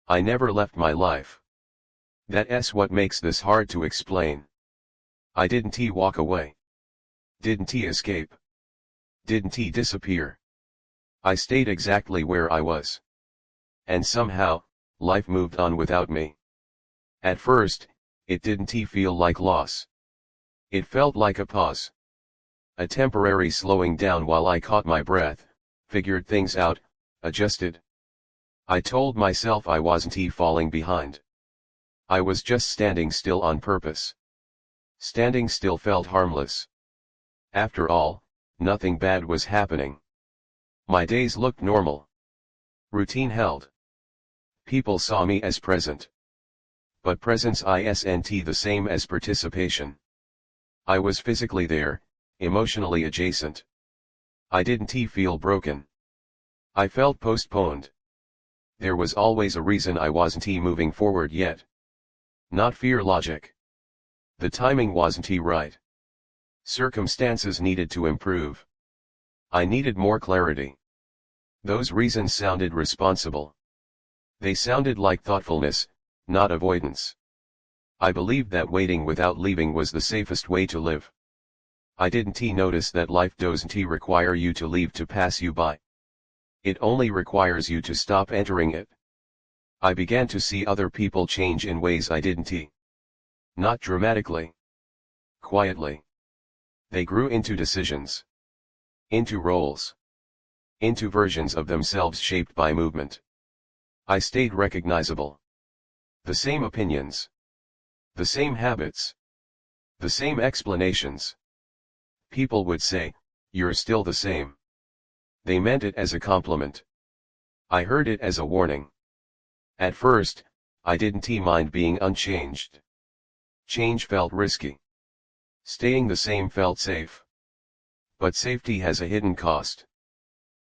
I never left my life. That's what makes this hard to explain. I didn't walk away. Didn't escape. Didn't disappear. I stayed exactly where I was. And somehow, life moved on without me. At first, it didn't feel like loss. It felt like a pause. A temporary slowing down while I caught my breath, figured things out, adjusted. I told myself I wasn't falling behind. I was just standing still on purpose. Standing still felt harmless. After all, nothing bad was happening. My days looked normal. Routine held. People saw me as present. But presence isn't the same as participation. I was physically there, emotionally adjacent. I didn't feel broken. I felt postponed. There was always a reason I wasn't moving forward yet. Not fear logic. The timing wasn't right. Circumstances needed to improve. I needed more clarity. Those reasons sounded responsible. They sounded like thoughtfulness, not avoidance. I believed that waiting without leaving was the safest way to live. I didn't notice that life doesn't require you to leave to pass you by. It only requires you to stop entering it. I began to see other people change in ways I didn't. Not dramatically. Quietly. They grew into decisions. Into roles. Into versions of themselves shaped by movement. I stayed recognizable. The same opinions. The same habits. The same explanations. People would say, "You're still the same." They meant it as a compliment. I heard it as a warning. At first, I didn't mind being unchanged. Change felt risky. Staying the same felt safe. But safety has a hidden cost.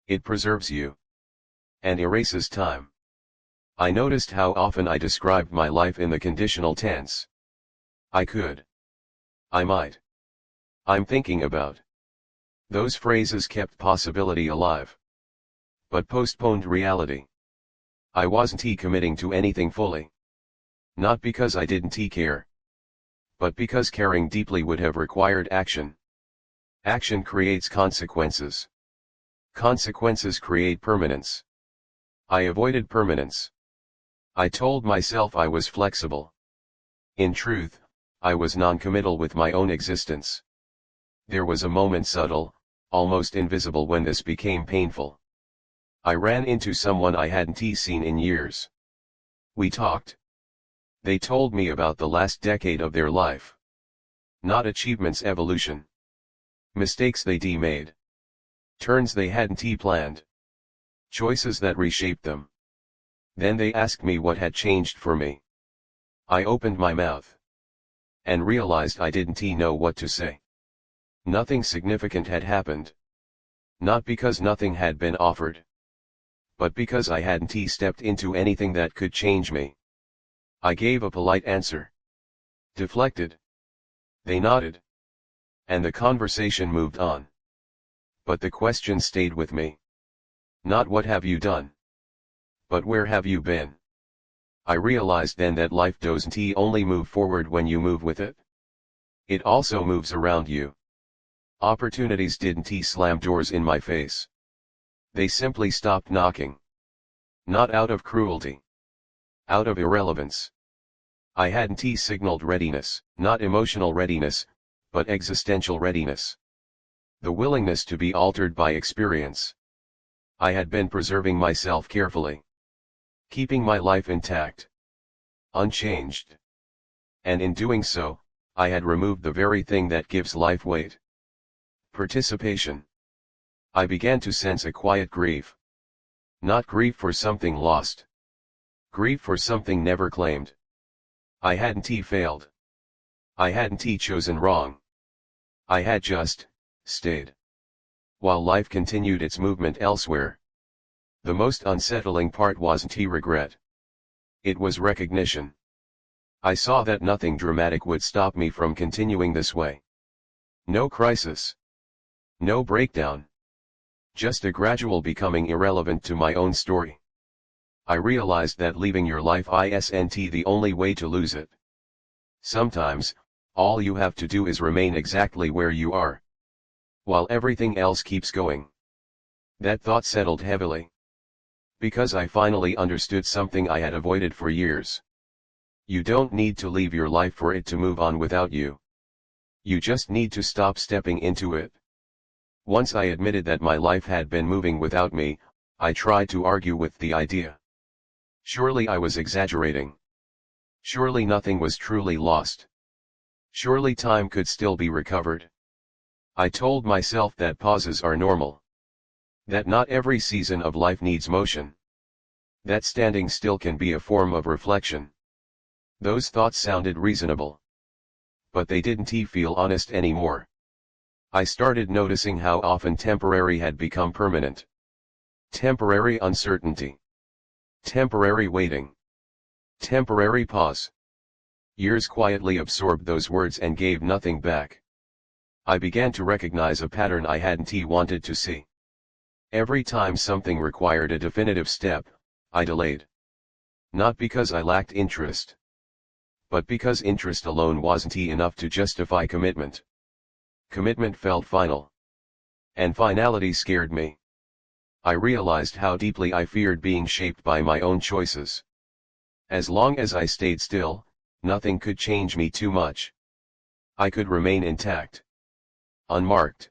It preserves you. And erases time. I noticed how often I described my life in the conditional tense. I could. I might. I'm thinking about. Those phrases kept possibility alive. But postponed reality. I wasn't committing to anything fully. Not because I didn't care. But because caring deeply would have required action. Action creates consequences. Consequences create permanence. I avoided permanence. I told myself I was flexible. In truth, I was non-committal with my own existence. There was a moment subtle, almost invisible when this became painful. I ran into someone I hadn't seen in years. We talked. They told me about the last decade of their life. Not achievements, evolution. Mistakes they made. Turns they hadn't planned. Choices that reshaped them. Then they asked me what had changed for me. I opened my mouth. And realized I didn't know what to say. Nothing significant had happened. Not because nothing had been offered. But because I hadn't stepped into anything that could change me. I gave a polite answer. Deflected. They nodded. And the conversation moved on. But the question stayed with me. Not what have you done? But where have you been? I realized then that life doesn't only move forward when you move with it. It also moves around you. Opportunities didn't slam doors in my face. They simply stopped knocking. Not out of cruelty. Out of irrelevance. I hadn't signaled readiness, not emotional readiness, but existential readiness. The willingness to be altered by experience. I had been preserving myself carefully. Keeping my life intact. Unchanged. And in doing so, I had removed the very thing that gives life weight. Participation. I began to sense a quiet grief. Not grief for something lost. Grief for something never claimed. I hadn't failed. I hadn't chosen wrong. I had just stayed. While life continued its movement elsewhere. The most unsettling part wasn't regret. It was recognition. I saw that nothing dramatic would stop me from continuing this way. No crisis. No breakdown. Just a gradual becoming irrelevant to my own story. I realized that leaving your life isn't the only way to lose it. Sometimes, all you have to do is remain exactly where you are, while everything else keeps going. That thought settled heavily. Because I finally understood something I had avoided for years. You don't need to leave your life for it to move on without you. You just need to stop stepping into it. Once I admitted that my life had been moving without me, I tried to argue with the idea. Surely I was exaggerating. Surely nothing was truly lost. Surely time could still be recovered. I told myself that pauses are normal. That not every season of life needs motion. That standing still can be a form of reflection. Those thoughts sounded reasonable. But they didn't feel honest anymore. I started noticing how often temporary had become permanent. Temporary uncertainty. Temporary waiting. Temporary pause. Years quietly absorbed those words and gave nothing back. I began to recognize a pattern I hadn't wanted to see. Every time something required a definitive step, I delayed. Not because I lacked interest, but because interest alone wasn't enough to justify commitment. Commitment felt final. And finality scared me. I realized how deeply I feared being shaped by my own choices. As long as I stayed still, nothing could change me too much. I could remain intact. Unmarked.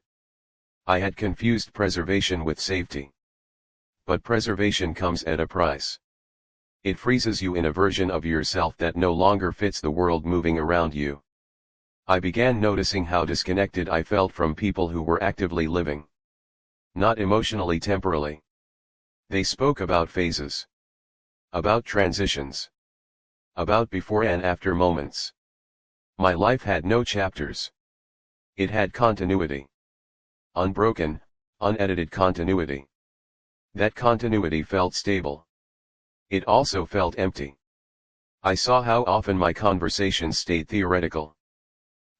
I had confused preservation with safety. But preservation comes at a price. It freezes you in a version of yourself that no longer fits the world moving around you. I began noticing how disconnected I felt from people who were actively living. Not emotionally temporally. They spoke about phases. About transitions. About before and after moments. My life had no chapters. It had continuity. Unbroken, unedited continuity. That continuity felt stable. It also felt empty. I saw how often my conversations stayed theoretical.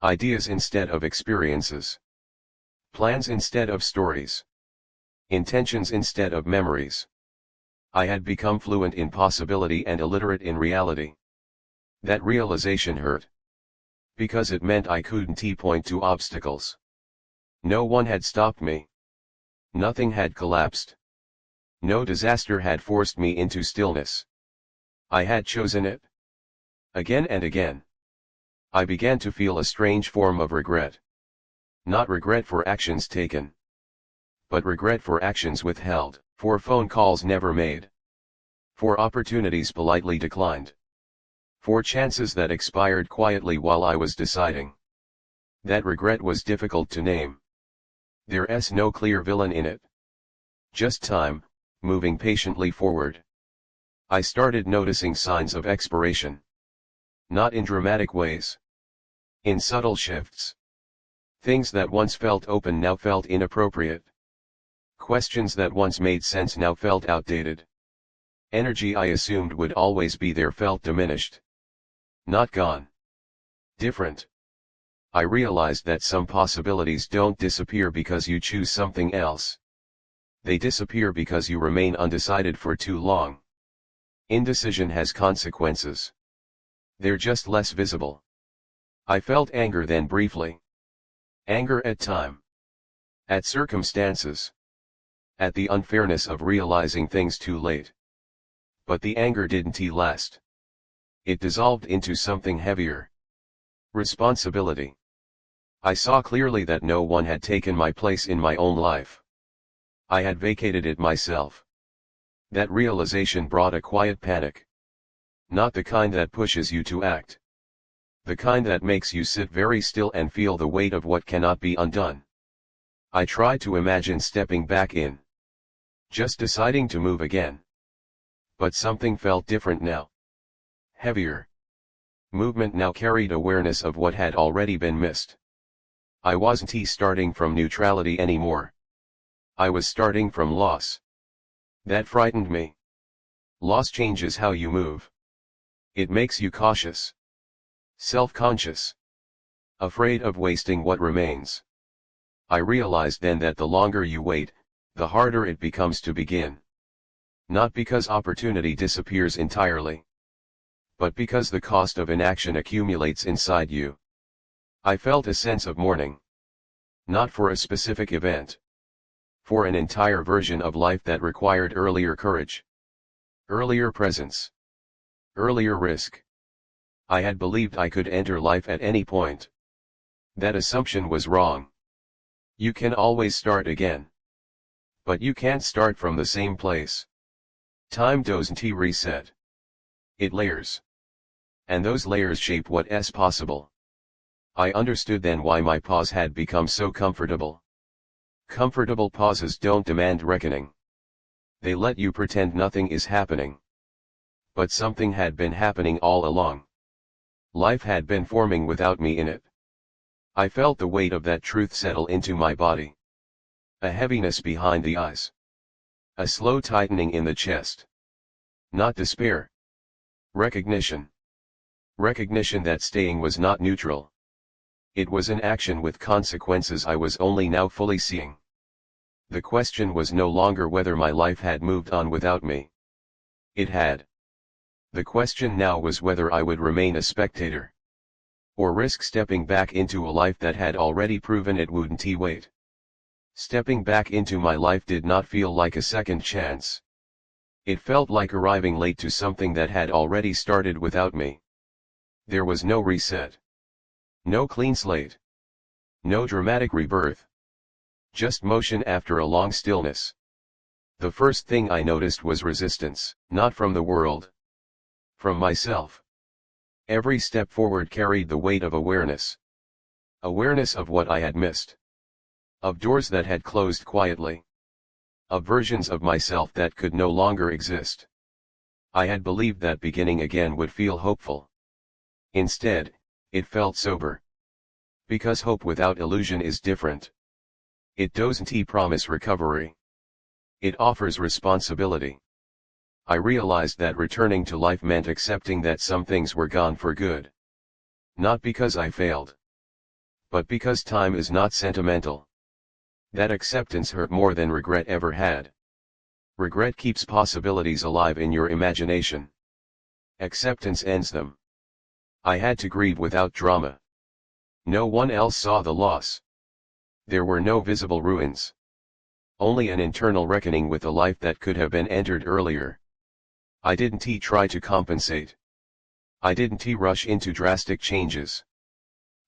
Ideas instead of experiences. Plans instead of stories. Intentions instead of memories. I had become fluent in possibility and illiterate in reality. That realization hurt. Because it meant I couldn't point to obstacles. No one had stopped me. Nothing had collapsed. No disaster had forced me into stillness. I had chosen it. Again and again. I began to feel a strange form of regret. Not regret for actions taken. But regret for actions withheld, for phone calls never made. For opportunities politely declined. For chances that expired quietly while I was deciding. That regret was difficult to name. There's no clear villain in it. Just time, moving patiently forward. I started noticing signs of expiration. Not in dramatic ways. In subtle shifts. Things that once felt open now felt inappropriate. Questions that once made sense now felt outdated. Energy I assumed would always be there felt diminished. Not gone. Different. I realized that some possibilities don't disappear because you choose something else. They disappear because you remain undecided for too long. Indecision has consequences. They're just less visible. I felt anger then briefly. Anger at time. At circumstances. At the unfairness of realizing things too late. But the anger didn't last. It dissolved into something heavier. Responsibility. I saw clearly that no one had taken my place in my own life. I had vacated it myself. That realization brought a quiet panic. Not the kind that pushes you to act. The kind that makes you sit very still and feel the weight of what cannot be undone. I tried to imagine stepping back in. Just deciding to move again. But something felt different now. Heavier. Movement now carried awareness of what had already been missed. I wasn't starting from neutrality anymore. I was starting from loss. That frightened me. Loss changes how you move. It makes you cautious. Self-conscious. Afraid of wasting what remains. I realized then that the longer you wait, the harder it becomes to begin. Not because opportunity disappears entirely, but because the cost of inaction accumulates inside you. I felt a sense of mourning. Not for a specific event. For an entire version of life that required earlier courage. Earlier presence. Earlier risk. I had believed I could enter life at any point. That assumption was wrong. You can always start again. But you can't start from the same place. Time doesn't reset. It layers. And those layers shape what's possible. I understood then why my pause had become so comfortable. Comfortable pauses don't demand reckoning. They let you pretend nothing is happening. But something had been happening all along. Life had been forming without me in it. I felt the weight of that truth settle into my body. A heaviness behind the eyes. A slow tightening in the chest. Not despair. Recognition. Recognition that staying was not neutral. It was an action with consequences I was only now fully seeing. The question was no longer whether my life had moved on without me. It had. The question now was whether I would remain a spectator. Or risk stepping back into a life that had already proven it wouldn't wait. Stepping back into my life did not feel like a second chance. It felt like arriving late to something that had already started without me. There was no reset. No clean slate. No dramatic rebirth. Just motion after a long stillness. The first thing I noticed was resistance, not from the world. From myself. Every step forward carried the weight of awareness. Awareness of what I had missed. Of doors that had closed quietly. Of versions of myself that could no longer exist. I had believed that beginning again would feel hopeful. Instead, it felt sober. Because hope without illusion is different. It doesn't promise recovery. It offers responsibility. I realized that returning to life meant accepting that some things were gone for good. Not because I failed. But because time is not sentimental. That acceptance hurt more than regret ever had. Regret keeps possibilities alive in your imagination. Acceptance ends them. I had to grieve without drama. No one else saw the loss. There were no visible ruins. Only an internal reckoning with a life that could have been entered earlier. I didn't try to compensate. I didn't rush into drastic changes.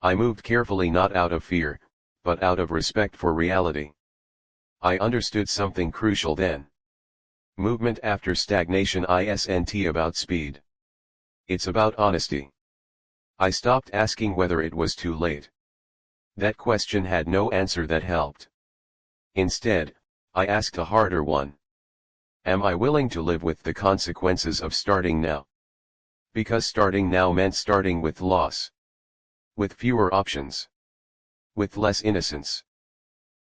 I moved carefully, not out of fear, but out of respect for reality. I understood something crucial then. Movement after stagnation isn't about speed. It's about honesty. I stopped asking whether it was too late. That question had no answer that helped. Instead, I asked a harder one. Am I willing to live with the consequences of starting now? Because starting now meant starting with loss. With fewer options. With less innocence.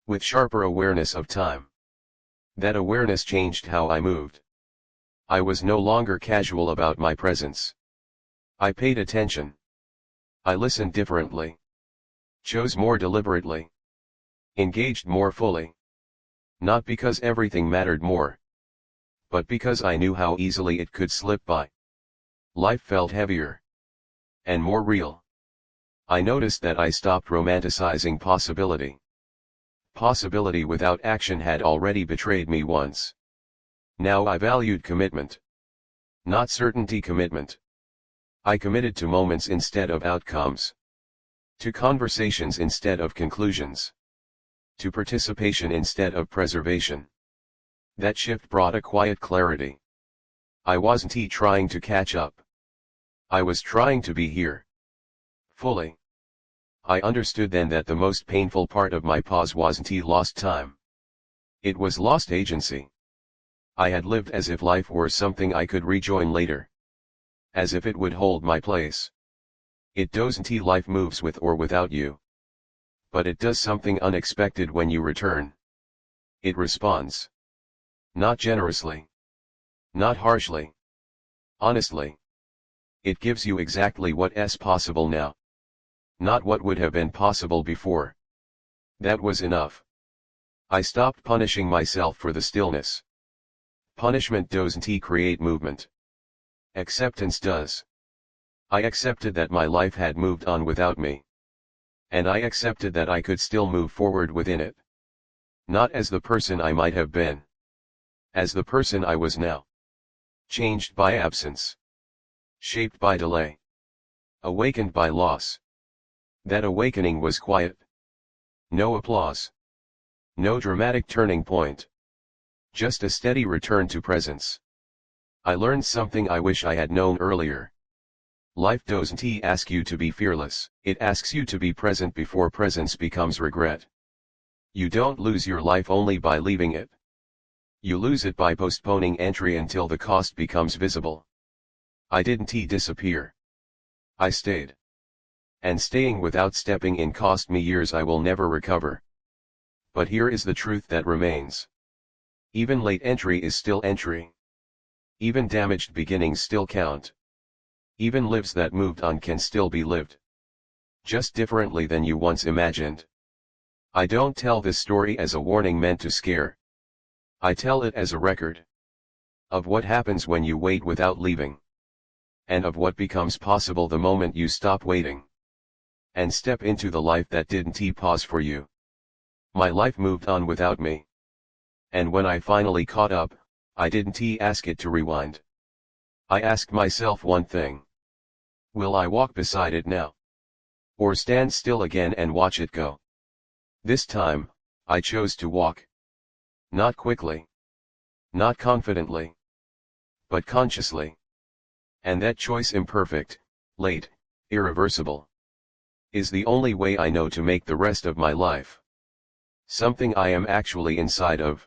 With sharper awareness of time. That awareness changed how I moved. I was no longer casual about my presence. I paid attention. I listened differently. Chose more deliberately. Engaged more fully. Not because everything mattered more. But because I knew how easily it could slip by. Life felt heavier. And more real. I noticed that I stopped romanticizing possibility. Possibility without action had already betrayed me once. Now I valued commitment. Not certainty commitment. I committed to moments instead of outcomes. To conversations instead of conclusions. To participation instead of preservation. That shift brought a quiet clarity. I wasn't trying to catch up. I was trying to be here. Fully. I understood then that the most painful part of my pause wasn't lost time. It was lost agency. I had lived as if life were something I could rejoin later. As if it would hold my place. It doesn't. Life moves with or without you. But it does something unexpected when you return. It responds. Not generously. Not harshly. Honestly. It gives you exactly what's possible now. Not what would have been possible before. That was enough. I stopped punishing myself for the stillness. Punishment doesn't create movement. Acceptance does. I accepted that my life had moved on without me. And I accepted that I could still move forward within it. Not as the person I might have been. As the person I was now. Changed by absence. Shaped by delay. Awakened by loss. That awakening was quiet. No applause. No dramatic turning point. Just a steady return to presence. I learned something I wish I had known earlier. Life doesn't ask you to be fearless, it asks you to be present before presence becomes regret. You don't lose your life only by leaving it. You lose it by postponing entry until the cost becomes visible. I didn't disappear. I stayed. And staying without stepping in cost me years I will never recover. But here is the truth that remains. Even late entry is still entry. Even damaged beginnings still count. Even lives that moved on can still be lived. Just differently than you once imagined. I don't tell this story as a warning meant to scare. I tell it as a record. Of what happens when you wait without leaving. And of what becomes possible the moment you stop waiting. And step into the life that didn't pause for you. My life moved on without me. And when I finally caught up, I didn't ask it to rewind. I asked myself one thing. Will I walk beside it now? Or stand still again and watch it go? This time, I chose to walk. Not quickly. Not confidently. But consciously. And that choice imperfect, late, irreversible. Is the only way I know to make the rest of my life. Something I am actually inside of.